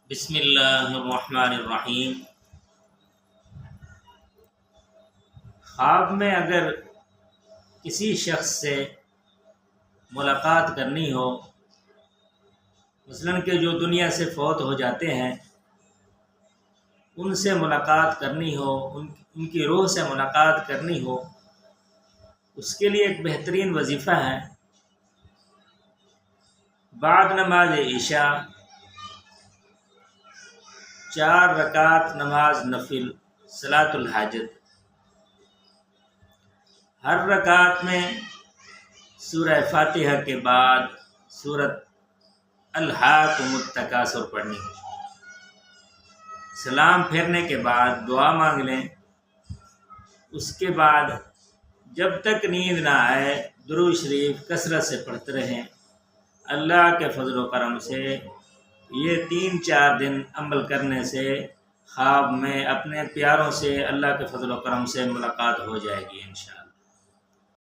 بسم اللہ الرحمن الرحیم۔ خواب میں اگر کسی شخص سے ملاقات کرنی ہو، مثلاً کہ جو دنیا سے فوت ہو جاتے ہیں، ان سے ملاقات کرنی ہو، ان کی روح سے ملاقات کرنی ہو، اس کے لیے ایک بہترین وظیفہ ہے بعد نماز عشاء 4 رکعت نماز نفل صلاۃ الحاجت، ہر رکعت میں سورہ فاتحہ کے بعد سورۃ الہاکم التکاثر پڑھنی ہے۔ سلام پھیرنے کے بعد دعا مانگ لیں۔ اس کے بعد جب تک نیند نہ آئے درود شریف کثرت سے پڑھتے رہیں۔ اللہ کے فضل و کرم سے یہ 3-4 دن عمل کرنے سے خواب میں اپنے پیاروں سے اللہ کے فضل و کرم سے ملاقات ہو جائے گی انشاءاللہ۔